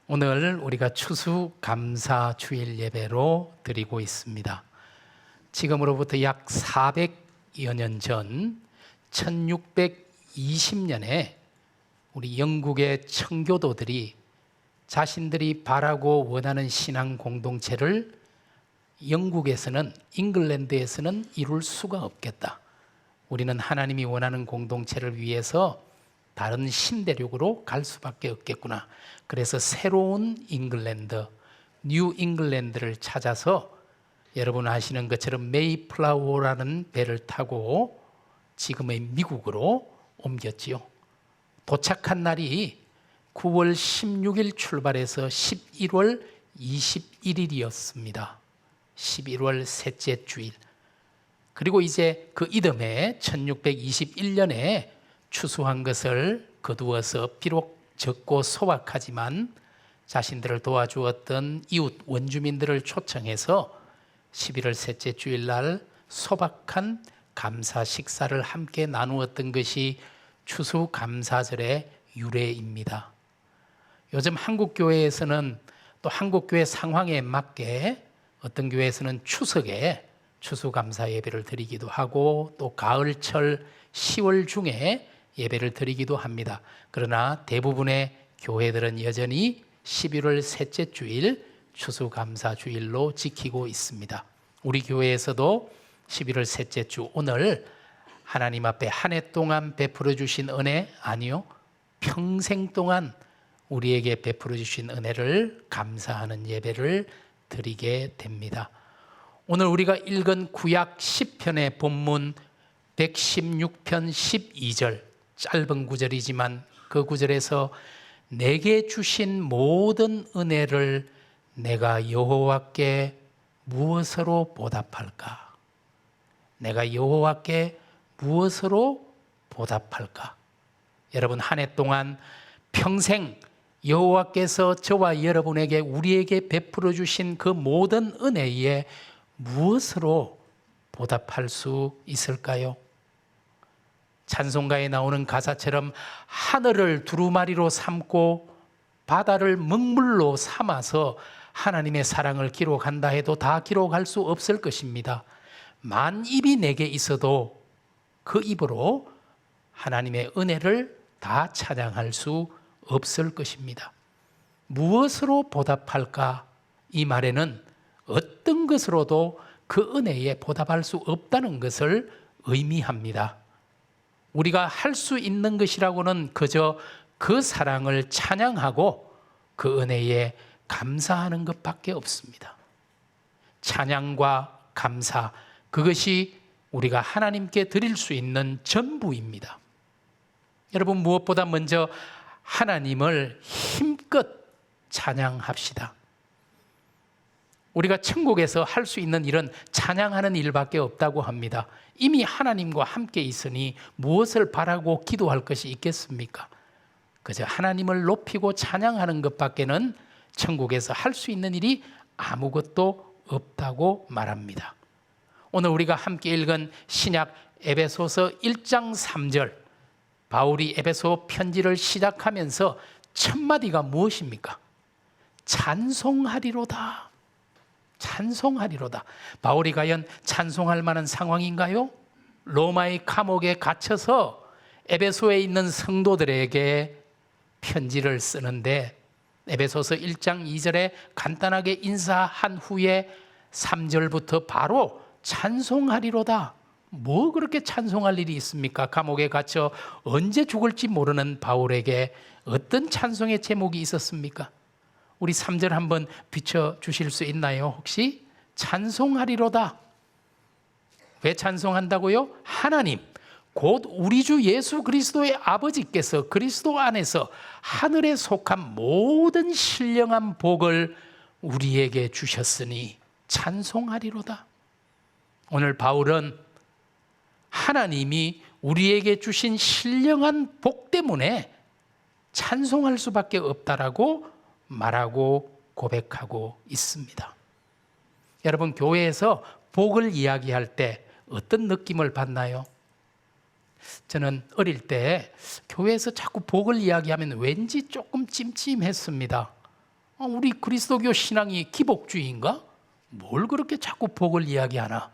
오늘 우리가 추수감사주일 예배로 드리고 있습니다. 지금으로부터 약 400여 년 전 1620년에 우리 영국의 청교도들이 자신들이 바라고 원하는 신앙 공동체를 영국에서는, 잉글랜드에서는 이룰 수가 없겠다. 우리는 하나님이 원하는 공동체를 위해서 다른 신대륙으로 갈 수밖에 없겠구나. 그래서 새로운 잉글랜드, 뉴 잉글랜드를 찾아서 여러분 아시는 것처럼 메이플라워라는 배를 타고 지금의 미국으로 옮겼지요. 도착한 날이 9월 16일 출발해서 11월 21일이었습니다. 11월 셋째 주일. 그리고 이제 그 이듬해 1621년에 추수한 것을 거두어서 비록 적고 소박하지만 자신들을 도와주었던 이웃 원주민들을 초청해서 11월 셋째 주일날 소박한 감사 식사를 함께 나누었던 것이 추수감사절의 유래입니다. 요즘 한국 교회에서는 또 한국 교회 상황에 맞게 어떤 교회에서는 추석에 추수감사 예배를 드리기도 하고 또 가을철 10월 중에 예배를 드리기도 합니다. 그러나 대부분의 교회들은 여전히 11월 셋째 주일 추수감사주일로 지키고 있습니다. 우리 교회에서도 11월 셋째 주 오늘 하나님 앞에 한 해 동안 베풀어 주신 은혜, 아니요, 평생 동안 우리에게 베풀어 주신 은혜를 감사하는 예배를 드리게 됩니다. 오늘 우리가 읽은 구약 10편의 본문 116편 12절, 짧은 구절이지만 그 구절에서 내게 주신 모든 은혜를 내가 여호와께 무엇으로 보답할까? 내가 여호와께 무엇으로 보답할까? 여러분, 한 해 동안 평생 여호와께서 저와 여러분에게, 우리에게 베풀어 주신 그 모든 은혜에 무엇으로 보답할 수 있을까요? 찬송가에 나오는 가사처럼 하늘을 두루마리로 삼고 바다를 먹물로 삼아서 하나님의 사랑을 기록한다 해도 다 기록할 수 없을 것입니다. 만 입이 내게 있어도 그 입으로 하나님의 은혜를 다 찬양할 수 없을 것입니다. 무엇으로 보답할까? 이 말에는 어떤 것으로도 그 은혜에 보답할 수 없다는 것을 의미합니다. 우리가 할 수 있는 것이라고는 그저 그 사랑을 찬양하고 그 은혜에 감사하는 것밖에 없습니다. 찬양과 감사, 그것이 우리가 하나님께 드릴 수 있는 전부입니다. 여러분, 무엇보다 먼저 하나님을 힘껏 찬양합시다. 우리가 천국에서 할 수 있는 일은 찬양하는 일밖에 없다고 합니다. 이미 하나님과 함께 있으니 무엇을 바라고 기도할 것이 있겠습니까? 그저 하나님을 높이고 찬양하는 것밖에는 천국에서 할 수 있는 일이 아무것도 없다고 말합니다. 오늘 우리가 함께 읽은 신약 에베소서 1장 3절, 바울이 에베소 편지를 시작하면서 첫 마디가 무엇입니까? 찬송하리로다. 찬송하리로다. 바울이 과연 찬송할 만한 상황인가요? 로마의 감옥에 갇혀서 에베소에 있는 성도들에게 편지를 쓰는데 에베소서 1장 2절에 간단하게 인사한 후에 3절부터 바로 찬송하리로다. 뭐 그렇게 찬송할 일이 있습니까? 감옥에 갇혀 언제 죽을지 모르는 바울에게 어떤 찬송의 제목이 있었습니까? 우리 3절 한번 비춰주실 수 있나요? 혹시? 찬송하리로다. 왜 찬송한다고요? 하나님, 곧 우리 주 예수 그리스도의 아버지께서 그리스도 안에서 하늘에 속한 모든 신령한 복을 우리에게 주셨으니 찬송하리로다. 오늘 바울은 하나님이 우리에게 주신 신령한 복 때문에 찬송할 수밖에 없다라고 말하고 고백하고 있습니다. 여러분, 교회에서 복을 이야기할 때 어떤 느낌을 받나요? 저는 어릴 때 교회에서 자꾸 복을 이야기하면 왠지 조금 찜찜했습니다. 우리 그리스도교 신앙이 기복주의인가? 뭘 그렇게 자꾸 복을 이야기하나?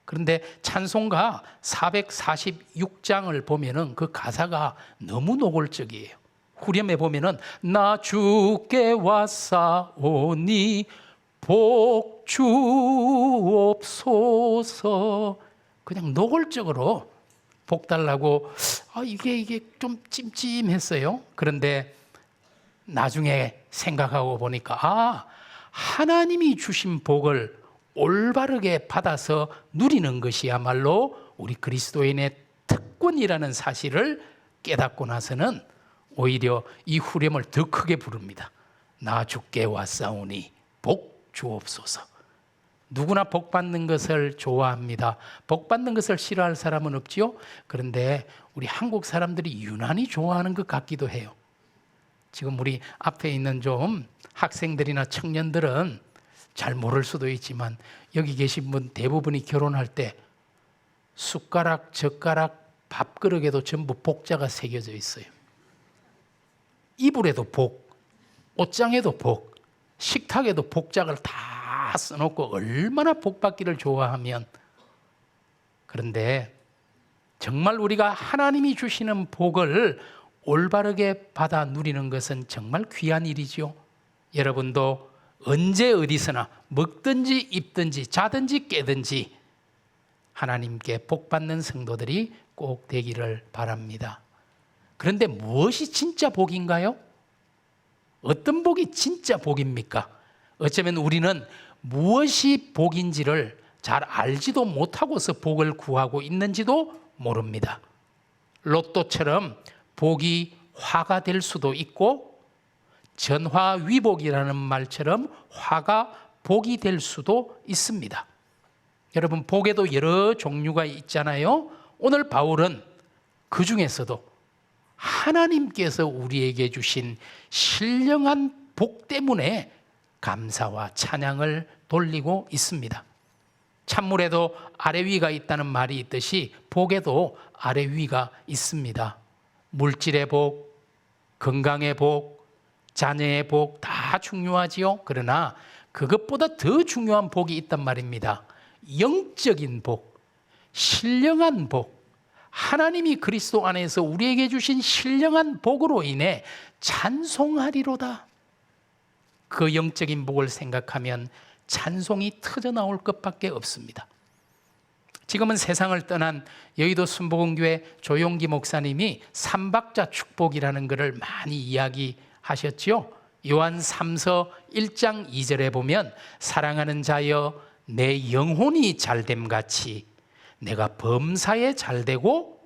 그런데 찬송가 446장을 보면은 그 가사가 너무 노골적이에요. 후렴에 보면은 나 주께 왔사오니 복 주옵소서. 그냥 노골적으로 복 달라고 이게 좀 찜찜했어요. 그런데 나중에 생각하고 보니까 하나님이 주신 복을 올바르게 받아서 누리는 것이야말로 우리 그리스도인의 특권이라는 사실을 깨닫고 나서는 오히려 이 후렴을 더 크게 부릅니다. 나 주께 왔사오니 복 주옵소서. 누구나 복 받는 것을 좋아합니다. 복 받는 것을 싫어할 사람은 없지요. 그런데 우리 한국 사람들이 유난히 좋아하는 것 같기도 해요. 지금 우리 앞에 있는 좀 학생들이나 청년들은 잘 모를 수도 있지만 여기 계신 분 대부분이 결혼할 때 숟가락, 젓가락, 밥그릇에도 전부 복자가 새겨져 있어요. 이불에도 복, 옷장에도 복, 식탁에도 복자를 다 써놓고 얼마나 복받기를 좋아하면. 그런데 정말 우리가 하나님이 주시는 복을 올바르게 받아 누리는 것은 정말 귀한 일이죠. 여러분도 언제 어디서나 먹든지 입든지 자든지 깨든지 하나님께 복 받는 성도들이 꼭 되기를 바랍니다. 그런데 무엇이 진짜 복인가요? 어떤 복이 진짜 복입니까? 어쩌면 우리는 무엇이 복인지를 잘 알지도 못하고서 복을 구하고 있는지도 모릅니다. 로또처럼 복이 화가 될 수도 있고 전화위복이라는 말처럼 화가 복이 될 수도 있습니다. 여러분, 복에도 여러 종류가 있잖아요. 오늘 바울은 그 중에서도 하나님께서 우리에게 주신 신령한 복 때문에 감사와 찬양을 돌리고 있습니다. 찬물에도 아래 위가 있다는 말이 있듯이 복에도 아래 위가 있습니다. 물질의 복, 건강의 복, 자녀의 복 다 중요하지요. 그러나 그것보다 더 중요한 복이 있단 말입니다. 영적인 복, 신령한 복, 하나님이 그리스도 안에서 우리에게 주신 신령한 복으로 인해 찬송하리로다. 그 영적인 복을 생각하면 찬송이 터져나올 것밖에 없습니다. 지금은 세상을 떠난 여의도 순복음교회 조용기 목사님이 삼박자 축복이라는 것을 많이 이야기하셨죠. 요한 3서 1장 2절에 보면 사랑하는 자여 내 영혼이 잘됨같이 내가 범사에 잘되고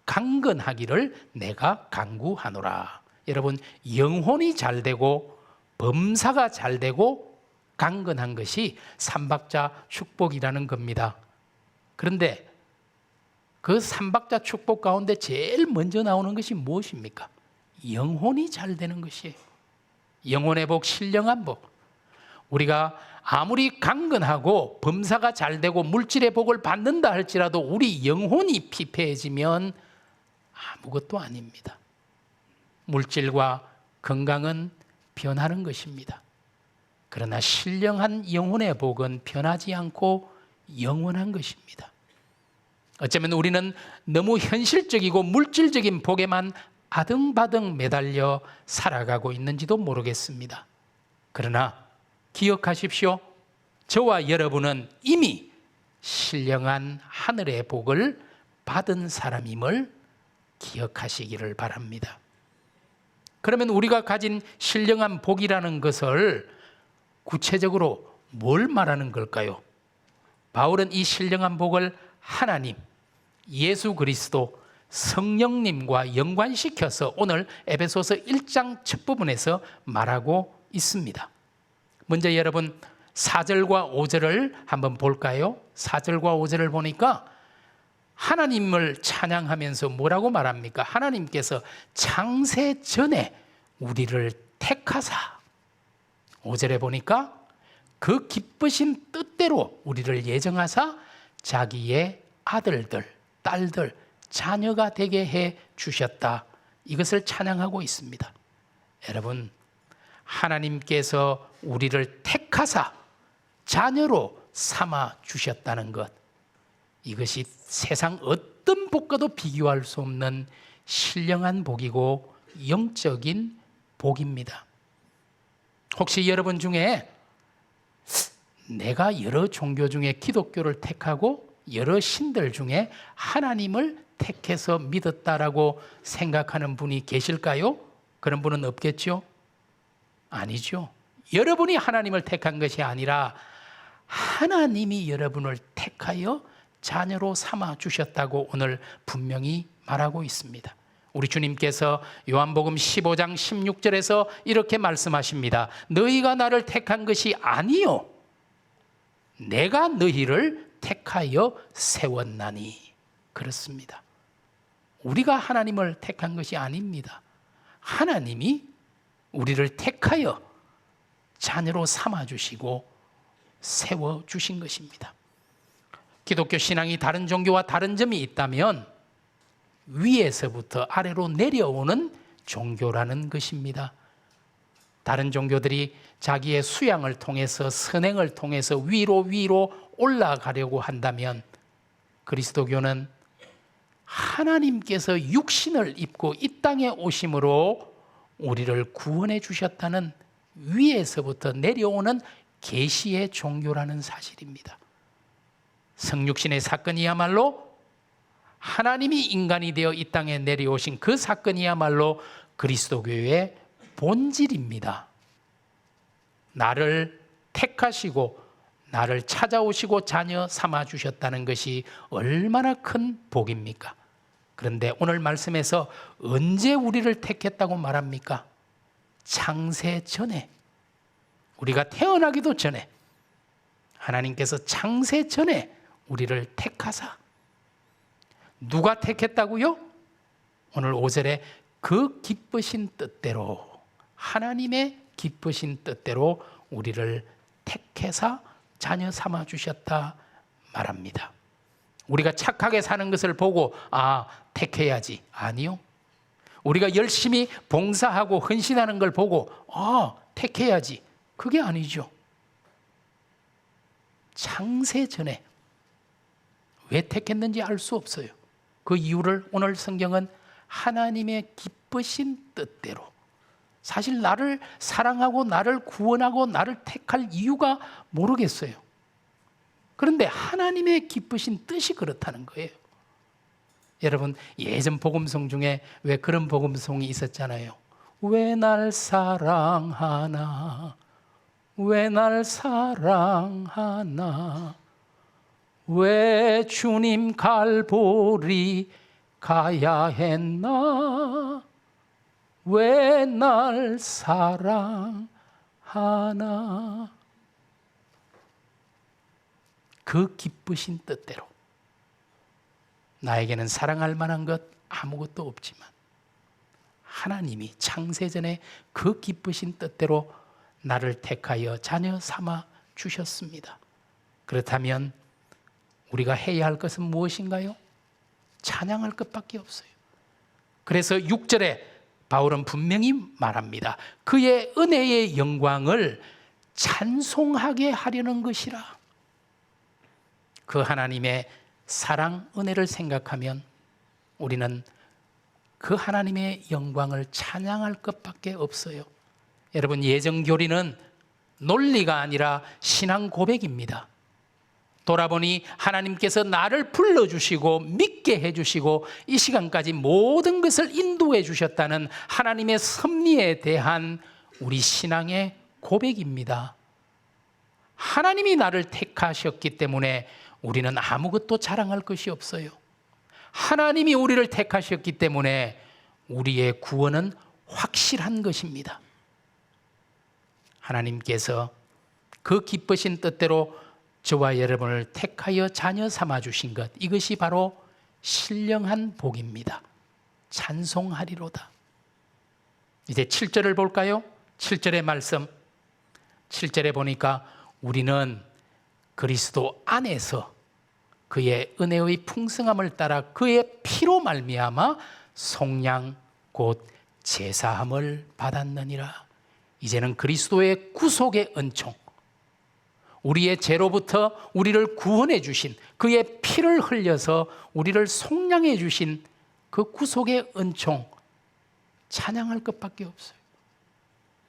강건하기를 내가 간구하노라. 여러분, 영혼이 잘되고 범사가 잘되고 강건한 것이 삼박자 축복이라는 겁니다. 그런데 그 삼박자 축복 가운데 제일 먼저 나오는 것이 무엇입니까? 영혼이 잘 되는 것이에요. 영혼의 복, 신령한 복. 우리가 아무리 강건하고 범사가 잘 되고 물질의 복을 받는다 할지라도 우리 영혼이 피폐해지면 아무것도 아닙니다. 물질과 건강은 변하는 것입니다. 그러나 신령한 영혼의 복은 변하지 않고 영원한 것입니다. 어쩌면 우리는 너무 현실적이고 물질적인 복에만 아등바등 매달려 살아가고 있는지도 모르겠습니다. 그러나 기억하십시오. 저와 여러분은 이미 신령한 하늘의 복을 받은 사람임을 기억하시기를 바랍니다. 그러면 우리가 가진 신령한 복이라는 것을 구체적으로 뭘 말하는 걸까요? 바울은 이 신령한 복을 하나님, 예수 그리스도, 성령님과 연관시켜서 오늘 에베소서 1장 첫 부분에서 말하고 있습니다. 먼저 여러분 4절과 5절을 한번 볼까요? 4절과 5절을 보니까 하나님을 찬양하면서 뭐라고 말합니까? 하나님께서 창세 전에 우리를 택하사, 5절에 보니까 그 기쁘신 뜻대로 우리를 예정하사 자기의 아들들, 딸들, 자녀가 되게 해 주셨다. 이것을 찬양하고 있습니다. 여러분, 하나님께서 우리를 택하사 자녀로 삼아 주셨다는 것, 이것이 세상 어떤 복과도 비교할 수 없는 신령한 복이고 영적인 복입니다. 혹시 여러분 중에 내가 여러 종교 중에 기독교를 택하고 여러 신들 중에 하나님을 택해서 믿었다라고 생각하는 분이 계실까요? 그런 분은 없겠죠? 아니죠. 여러분이 하나님을 택한 것이 아니라 하나님이 여러분을 택하여 자녀로 삼아 주셨다고 오늘 분명히 말하고 있습니다. 우리 주님께서 요한복음 15장 16절에서 이렇게 말씀하십니다. 너희가 나를 택한 것이 아니요 내가 너희를 택하여 세웠나니. 그렇습니다. 우리가 하나님을 택한 것이 아닙니다. 하나님이 우리를 택하여 자녀로 삼아주시고 세워주신 것입니다. 기독교 신앙이 다른 종교와 다른 점이 있다면 위에서부터 아래로 내려오는 종교라는 것입니다. 다른 종교들이 자기의 수양을 통해서 선행을 통해서 위로 올라가려고 한다면 그리스도교는 하나님께서 육신을 입고 이 땅에 오심으로 우리를 구원해 주셨다는 위에서부터 내려오는 계시의 종교라는 사실입니다. 성육신의 사건이야말로 하나님이 인간이 되어 이 땅에 내려오신 그 사건이야말로 그리스도교의 본질입니다. 나를 택하시고 나를 찾아오시고 자녀 삼아 주셨다는 것이 얼마나 큰 복입니까? 그런데 오늘 말씀에서 언제 우리를 택했다고 말합니까? 창세 전에, 우리가 태어나기도 전에, 하나님께서 창세 전에 우리를 택하사. 누가 택했다고요? 오늘 5절에 그 기쁘신 뜻대로, 하나님의 기쁘신 뜻대로 우리를 택해서 자녀 삼아 주셨다 말합니다. 우리가 착하게 사는 것을 보고 택해야지. 아니요. 우리가 열심히 봉사하고 헌신하는 걸 보고 택해야지. 그게 아니죠. 창세 전에 왜 택했는지 알 수 없어요. 그 이유를 오늘 성경은 하나님의 기쁘신 뜻대로, 사실 나를 사랑하고 나를 구원하고 나를 택할 이유가 모르겠어요. 그런데 하나님의 기쁘신 뜻이 그렇다는 거예요. 여러분, 예전 복음송 중에 왜 그런 복음송이 있었잖아요. 왜 날 사랑하나, 왜 날 사랑하나, 왜 주님 갈보리 가야 했나, 왜 날 사랑하나. 그 기쁘신 뜻대로, 나에게는 사랑할 만한 것 아무것도 없지만 하나님이 창세전에 그 기쁘신 뜻대로 나를 택하여 자녀 삼아 주셨습니다. 그렇다면 우리가 해야 할 것은 무엇인가요? 찬양할 것밖에 없어요. 그래서 6절에 바울은 분명히 말합니다. 그의 은혜의 영광을 찬송하게 하려는 것이라. 그 하나님의 사랑, 은혜를 생각하면 우리는 그 하나님의 영광을 찬양할 것밖에 없어요. 여러분, 예정교리는 논리가 아니라 신앙 고백입니다. 돌아보니 하나님께서 나를 불러주시고 믿게 해주시고 이 시간까지 모든 것을 인도해 주셨다는 하나님의 섭리에 대한 우리 신앙의 고백입니다. 하나님이 나를 택하셨기 때문에 우리는 아무것도 자랑할 것이 없어요. 하나님이 우리를 택하셨기 때문에 우리의 구원은 확실한 것입니다. 하나님께서 그 기쁘신 뜻대로 저와 여러분을 택하여 자녀 삼아 주신 것, 이것이 바로 신령한 복입니다. 찬송하리로다. 이제 7절을 볼까요? 7절의 말씀. 7절에 보니까 우리는 그리스도 안에서 그의 은혜의 풍성함을 따라 그의 피로 말미암아 속량 곧 제사함을 받았느니라. 이제는 그리스도의 구속의 은총, 우리의 죄로부터 우리를 구원해 주신, 그의 피를 흘려서 우리를 속량해 주신 그 구속의 은총 찬양할 것밖에 없어요.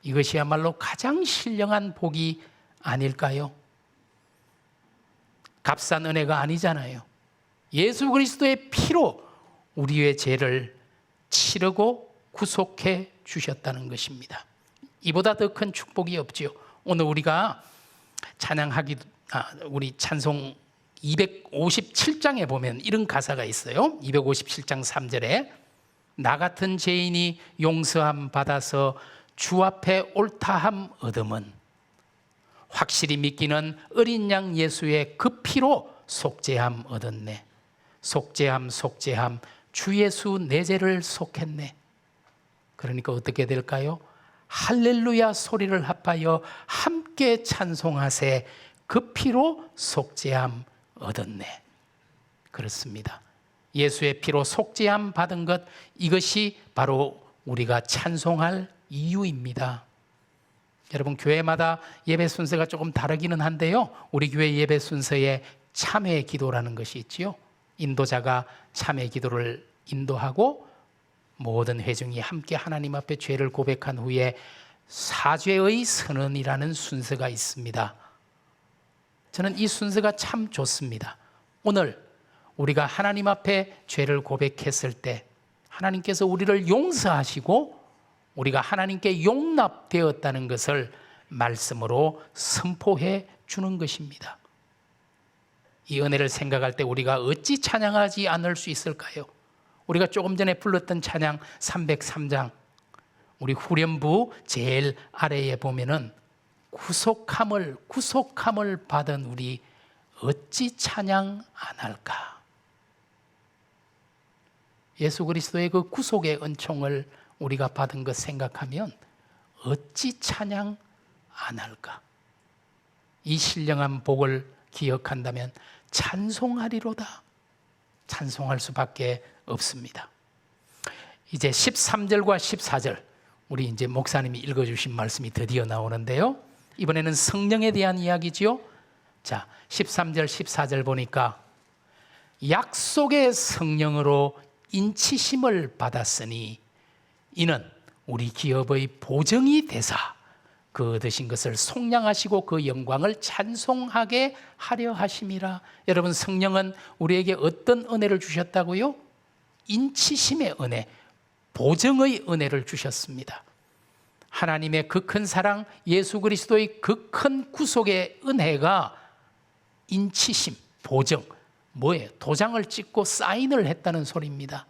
이것이야말로 가장 신령한 복이 아닐까요? 값싼 은혜가 아니잖아요. 예수 그리스도의 피로 우리의 죄를 치르고 구속해 주셨다는 것입니다. 이보다 더 큰 축복이 없지요. 오늘 우리가 우리 찬송 257장에 보면 이런 가사가 있어요. 257장 3절에 나 같은 죄인이 용서함 받아서 주 앞에 옳다함 얻음은 확실히 믿기는 어린 양 예수의 그 피로 속죄함 얻었네. 속죄함 주 예수 내 죄를 속했네. 그러니까 어떻게 될까요? 할렐루야 소리를 합하여 함께 찬송하세. 그 피로 속죄함 얻었네. 그렇습니다. 예수의 피로 속죄함 받은 것, 이것이 바로 우리가 찬송할 이유입니다. 여러분, 교회마다 예배 순서가 조금 다르기는 한데요, 우리 교회 예배 순서에 참회 기도라는 것이 있지요. 인도자가 참회 기도를 인도하고 모든 회중이 함께 하나님 앞에 죄를 고백한 후에 사죄의 선언이라는 순서가 있습니다. 저는 이 순서가 참 좋습니다. 오늘 우리가 하나님 앞에 죄를 고백했을 때 하나님께서 우리를 용서하시고 우리가 하나님께 용납되었다는 것을 말씀으로 선포해 주는 것입니다. 이 은혜를 생각할 때 우리가 어찌 찬양하지 않을 수 있을까요? 우리가 조금 전에 불렀던 찬양 303장, 우리 후렴부 제일 아래에 보면은 구속함을 받은 우리 어찌 찬양 안 할까? 예수 그리스도의 그 구속의 은총을 우리가 받은 것 생각하면 어찌 찬양 안 할까? 이 신령한 복을 기억한다면 찬송하리로다. 찬송할 수밖에 없습니다. 이제 13절과 14절, 우리 이제 목사님이 읽어주신 말씀이 드디어 나오는데요, 이번에는 성령에 대한 이야기지요. 자, 13절 14절 보니까 약속의 성령으로 인치심을 받았으니 이는 우리 기업의 보정이 되사 그 얻으신 것을 속량하시고 그 영광을 찬송하게 하려 하심이라. 여러분, 성령은 우리에게 어떤 은혜를 주셨다고요? 인치심의 은혜, 보정의 은혜를 주셨습니다. 하나님의 그 큰 사랑, 예수 그리스도의 그 큰 구속의 은혜가 인치심, 보정, 뭐예요? 도장을 찍고 사인을 했다는 소리입니다.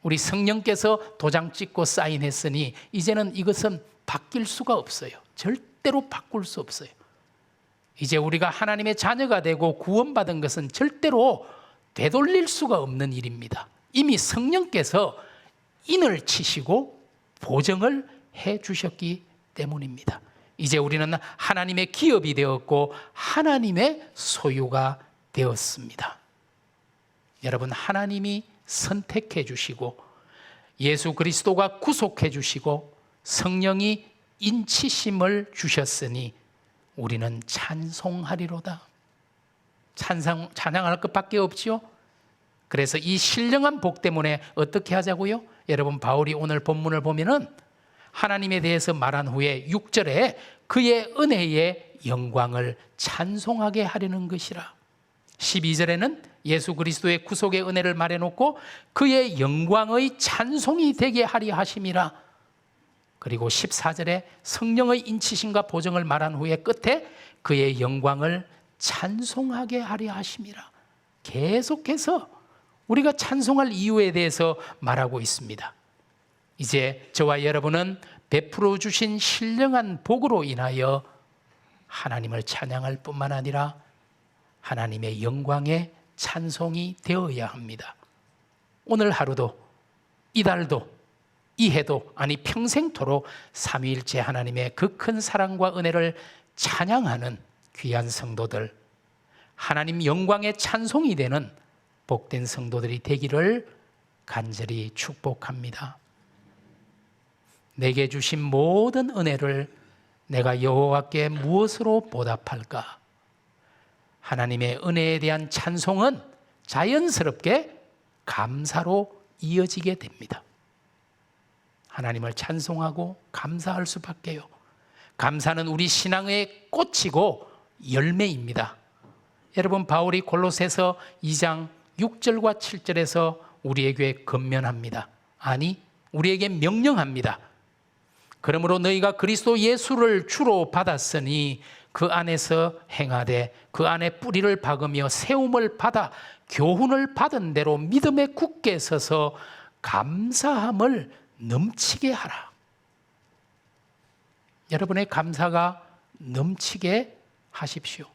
우리 성령께서 도장 찍고 사인했으니 이제는 이것은 바뀔 수가 없어요. 절대로 바꿀 수 없어요. 이제 우리가 하나님의 자녀가 되고 구원받은 것은 절대로 되돌릴 수가 없는 일입니다. 이미 성령께서 인을 치시고 보정을 해 주셨기 때문입니다. 이제 우리는 하나님의 기업이 되었고 하나님의 소유가 되었습니다. 여러분, 하나님이 선택해 주시고 예수 그리스도가 구속해 주시고 성령이 인치심을 주셨으니 우리는 찬송하리로다. 찬양할 것밖에 없지요. 그래서 이 신령한 복 때문에 어떻게 하자고요? 여러분, 바울이 오늘 본문을 보면은 하나님에 대해서 말한 후에 6절에 그의 은혜의 영광을 찬송하게 하려는 것이라. 12절에는 예수 그리스도의 구속의 은혜를 말해놓고 그의 영광의 찬송이 되게 하려 하심이라. 그리고 14절에 성령의 인치심과 보정을 말한 후에 끝에 그의 영광을 찬송하게 하려 하심이라. 계속해서 우리가 찬송할 이유에 대해서 말하고 있습니다. 이제 저와 여러분은 베풀어 주신 신령한 복으로 인하여 하나님을 찬양할 뿐만 아니라 하나님의 영광의 찬송이 되어야 합니다. 오늘 하루도, 이달도, 이 해도, 아니 평생토록 삼위일체 하나님의 그 큰 사랑과 은혜를 찬양하는 귀한 성도들, 하나님 영광의 찬송이 되는 복된 성도들이 되기를 간절히 축복합니다. 내게 주신 모든 은혜를 내가 여호와께 무엇으로 보답할까? 하나님의 은혜에 대한 찬송은 자연스럽게 감사로 이어지게 됩니다. 하나님을 찬송하고 감사할 수밖에요. 감사는 우리 신앙의 꽃이고 열매입니다. 여러분, 바울이 골로새서 2장 6절과 7절에서 우리에게 권면합니다. 아니, 우리에게 명령합니다. 그러므로 너희가 그리스도 예수를 주로 받았으니 그 안에서 행하되 그 안에 뿌리를 박으며 세움을 받아 교훈을 받은 대로 믿음에 굳게 서서 감사함을 넘치게 하라. 여러분의 감사가 넘치게 하십시오.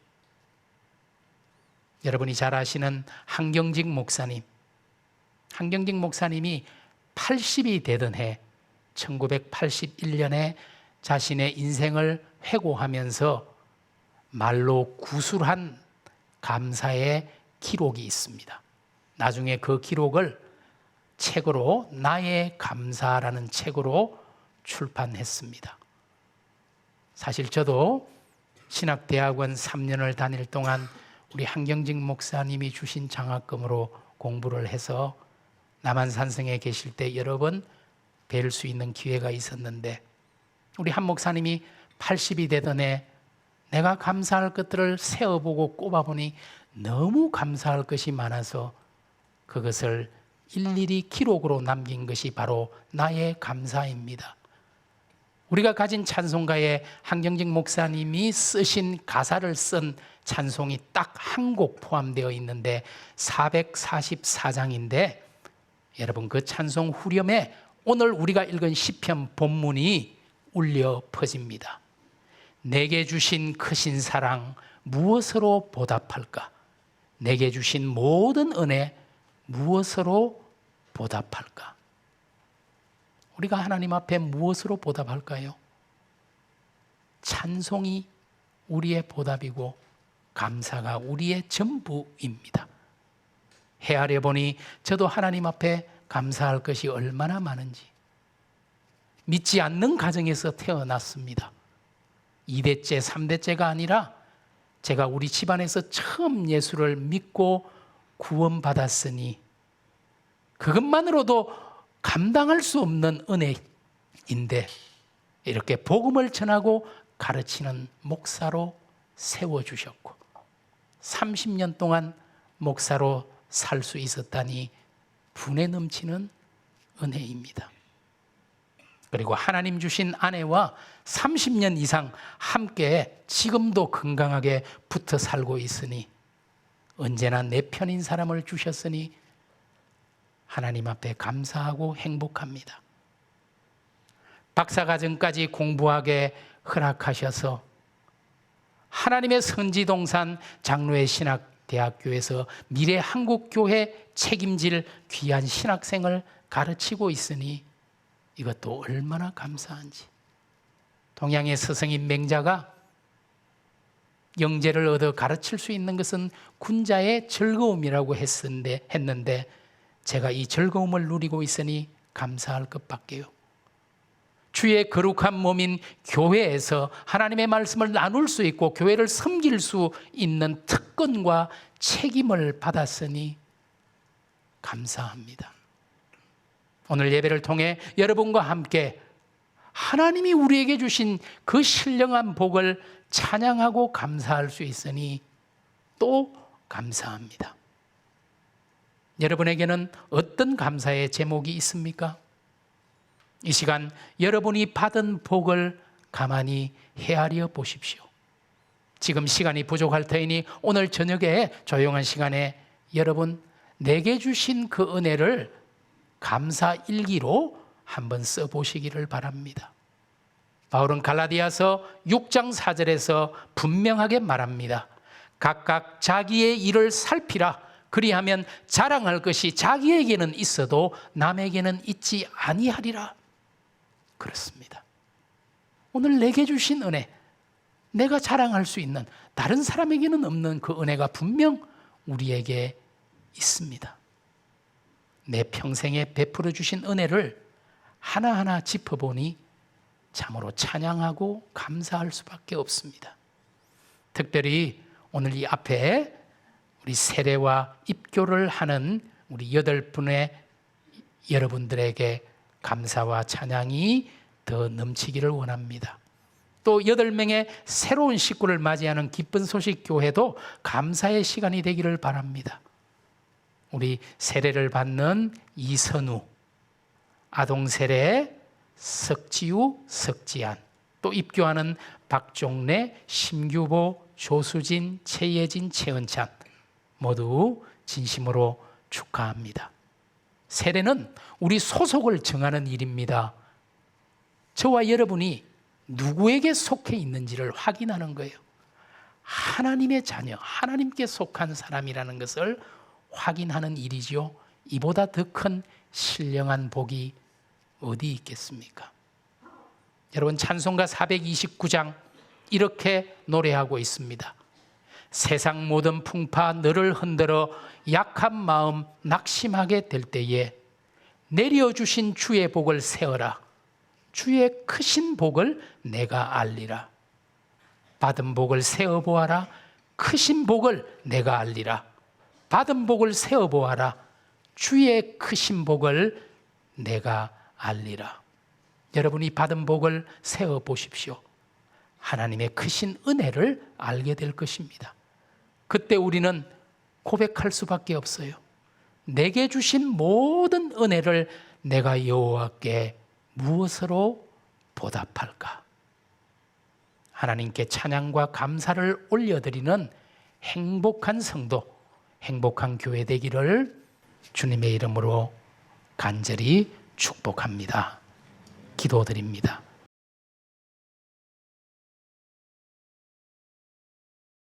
여러분이 잘 아시는 한경직 목사님이 80이 되던 해 1981년에 자신의 인생을 회고하면서 말로 구술한 감사의 기록이 있습니다. 나중에 그 기록을 책으로 나의 감사라는 책으로 출판했습니다. 사실 저도 신학대학원 3년을 다닐 동안 우리 한경직 목사님이 주신 장학금으로 공부를 해서 남한산성에 계실 때 여러 번 뵐 수 있는 기회가 있었는데, 우리 한 목사님이 80이 되던 해 내가 감사할 것들을 세어보고 꼽아보니 너무 감사할 것이 많아서 그것을 일일이 기록으로 남긴 것이 바로 나의 감사입니다. 우리가 가진 찬송가에 한경직 목사님이 쓰신 가사를 쓴 찬송이 딱 한 곡 포함되어 있는데 444장인데, 여러분, 그 찬송 후렴에 오늘 우리가 읽은 시편 본문이 울려 퍼집니다. 내게 주신 크신 사랑 무엇으로 보답할까? 내게 주신 모든 은혜 무엇으로 보답할까? 우리가 하나님 앞에 무엇으로 보답할까요? 찬송이 우리의 보답이고 감사가 우리의 전부입니다. 헤아려 보니 저도 하나님 앞에 감사할 것이 얼마나 많은지. 믿지 않는 가정에서 태어났습니다. 2대째, 3대째가 아니라 제가 우리 집안에서 처음 예수를 믿고 구원받았으니 그것만으로도 감당할 수 없는 은혜인데, 이렇게 복음을 전하고 가르치는 목사로 세워주셨고 30년 동안 목사로 살 수 있었다니 분에 넘치는 은혜입니다. 그리고 하나님 주신 아내와 30년 이상 함께 지금도 건강하게 붙어 살고 있으니, 언제나 내 편인 사람을 주셨으니 하나님 앞에 감사하고 행복합니다. 박사과정까지 공부하게 허락하셔서 하나님의 선지동산 장로의 신학대학교에서 미래 한국교회 책임질 귀한 신학생을 가르치고 있으니 이것도 얼마나 감사한지. 동양의 스승인 맹자가 영재를 얻어 가르칠 수 있는 것은 군자의 즐거움이라고 했는데 제가 이 즐거움을 누리고 있으니 감사할 것밖에요. 주의 거룩한 몸인 교회에서 하나님의 말씀을 나눌 수 있고 교회를 섬길 수 있는 특권과 책임을 받았으니 감사합니다. 오늘 예배를 통해 여러분과 함께 하나님이 우리에게 주신 그 신령한 복을 찬양하고 감사할 수 있으니 또 감사합니다. 여러분에게는 어떤 감사의 제목이 있습니까? 이 시간 여러분이 받은 복을 가만히 헤아려 보십시오. 지금 시간이 부족할 터이니 오늘 저녁에 조용한 시간에 여러분 내게 주신 그 은혜를 감사 일기로 한번 써보시기를 바랍니다. 바울은 갈라디아서 6장 4절에서 분명하게 말합니다. 각각 자기의 일을 살피라. 그리하면 자랑할 것이 자기에게는 있어도 남에게는 있지 아니하리라. 그렇습니다. 오늘 내게 주신 은혜, 내가 자랑할 수 있는, 다른 사람에게는 없는 그 은혜가 분명 우리에게 있습니다. 내 평생에 베풀어 주신 은혜를 하나하나 짚어보니 참으로 찬양하고 감사할 수밖에 없습니다. 특별히 오늘 이 앞에 우리 세례와 입교를 하는 우리 8분의 여러분들에게 감사와 찬양이 더 넘치기를 원합니다. 또 8명의 새로운 식구를 맞이하는 기쁜 소식 교회도 감사의 시간이 되기를 바랍니다. 우리 세례를 받는 이선우, 아동세례 석지우, 석지안, 또 입교하는 박종래, 심규보, 조수진, 최예진, 최은찬 모두 진심으로 축하합니다. 세례는 우리 소속을 정하는 일입니다. 저와 여러분이 누구에게 속해 있는지를 확인하는 거예요. 하나님의 자녀, 하나님께 속한 사람이라는 것을 확인하는 일이지요. 이보다 더 큰 신령한 복이 어디 있겠습니까? 여러분, 찬송가 429장 이렇게 노래하고 있습니다. 세상 모든 풍파 너를 흔들어 약한 마음 낙심하게 될 때에 내려주신 주의 복을 세어라. 주의 크신 복을 내가 알리라. 받은 복을 세어보아라. 크신 복을 내가 알리라. 받은 복을 세어보아라. 주의 크신 복을 내가 알리라. 여러분이 받은 복을 세어보십시오. 하나님의 크신 은혜를 알게 될 것입니다. 그때 우리는 고백할 수밖에 없어요. 내게 주신 모든 은혜를 내가 여호와께 무엇으로 보답할까? 하나님께 찬양과 감사를 올려드리는 행복한 성도, 행복한 교회 되기를 주님의 이름으로 간절히 축복합니다. 기도드립니다.